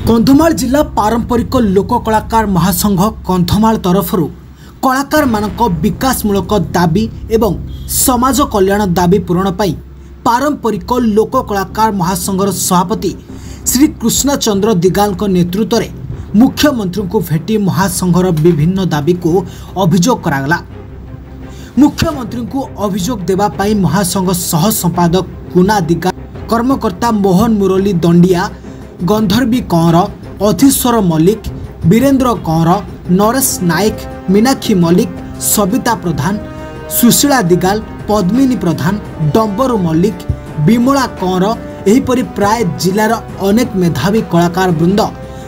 कंधमाल जिला पारंपरिक लोक कलाकार महासंघ कंधमाल तरफ कलाकार मानक विकासमूलक दाबी एवं समाज कल्याण दाबी पूरण पाई पारंपरिक लोक कलाकार महासंघर सभापति श्री कृष्णचंद्र दिगाल नेतृत्व में मुख्यमंत्री को भेटी महासंघर विभिन्न दाबी को अभियोग करागला। मुख्यमंत्री को अभियोग देवा पाई महासंघ सह संपादक कुना दिगाल, कर्मकर्ता मोहन मुरली दंडिया, गंधर्वी कंवर, अधीश्वर मल्लिक, वीरेन्द्र कंवर, नरेश नायक, मीनाक्षी मल्लिक, सबिता प्रधान, सुशीला दिगाल, पद्मिनी प्रधान, डंबरू मल्लिक, विमला कंवर एहीपरि प्राय जिलार अनेक मेधावी कलाकार वृंद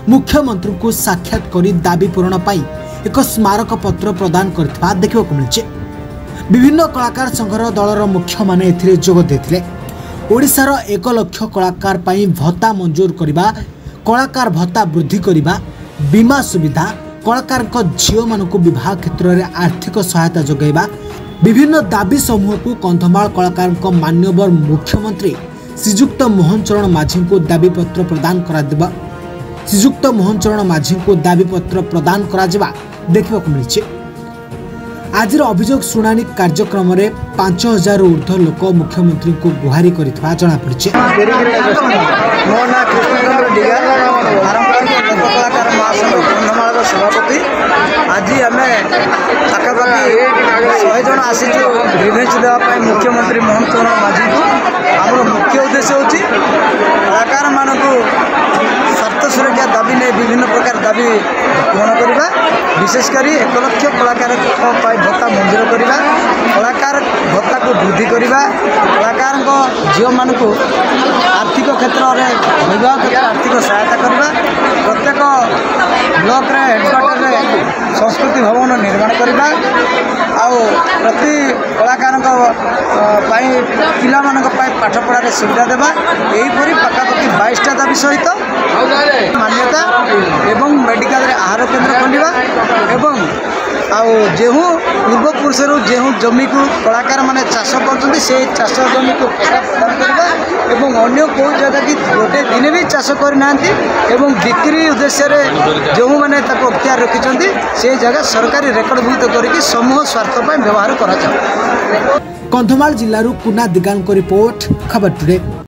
मुख्यमंत्री को साक्षात करी दाबी पूरण पाई एक स्मारक पत्र प्रदान करथिबा देखिबाकु मिलछि। विभिन्न कलाकार संघर दलर मुख्य माने एथिरे जोग देथिले। ओडिशार 1 लाख कलाकार पाई भत्ता मंजूर करिबा, कलाकार भत्ता वृद्धि करिबा, बीमा सुविधा, कलाकार झील मानक विवाह क्षेत्र में आर्थिक सहायता जोगाइबा, विभिन्न दाबी समूह को कंधमाल कलाकार मान्यवर मुख्यमंत्री श्रीजुक्त मोहन चरण माझी को दाबी पत्र प्रदान करा श्रीजुक्त मोहन चरण माझी को दाबी पत्र प्रदान करा देखिबाकु मिलछि। आज अभियोग शुणाणी कार्यक्रम में 5000 ऊर्ध्व लोक मुख्यमंत्री को गुहारी करिथबा जणा पड़छि। मो ना कृष्णचंद्र दिगाल, पारंपरिक लोक कलाकार महासंघ कंधमाल सभापति। आज आम पाखापाखि 100 जन आसीचु रिभेन्स देवाई मुख्यमंत्री मोहन चरण माझी को। आम मुख्य उद्देश्य होची कलाकार मानक स्वार्थ सुरक्षा दाबी ने विभिन्न प्रकार दाबी पूर्ण करवा, विशेषकर 1 लाख कलाकार भत्ता मंजूर करवा, कलाकार भत्ता को वृद्धि करवा, कलाकार झील मान आर्थिक क्षेत्र में विवाह क्षेत्र आर्थिक सहायता करवा, प्रत्येक ब्लॉक रे हेडक्वार्टर में संस्कृति भवन निर्माण करवा, आउ प्रति कलाकार पिला पाठ पढ़ार सुविधा देवा। यहीपरि पाखापाखि 22टा दाबी सहित मान्यता एवं मेडिकल आहार केन्द्र खोलिबा एवं जेहू पूर्वपुरुष जो जमी को कलाकार माने चाष कर चाष जमी को प्रदान करवा एवं अन्य कौ जगह कि गोटे दिन भी चाष करना एवं बिक्री उद्देश्य जो मैंने अख्तियार रखिंट से जगह सरकारी रेकर्डभुक्त करके समूह स्वार्थ व्यवहार करा। कंधमाल जिल्लारू कुना दिगाल रिपोर्ट, खबर टुडे।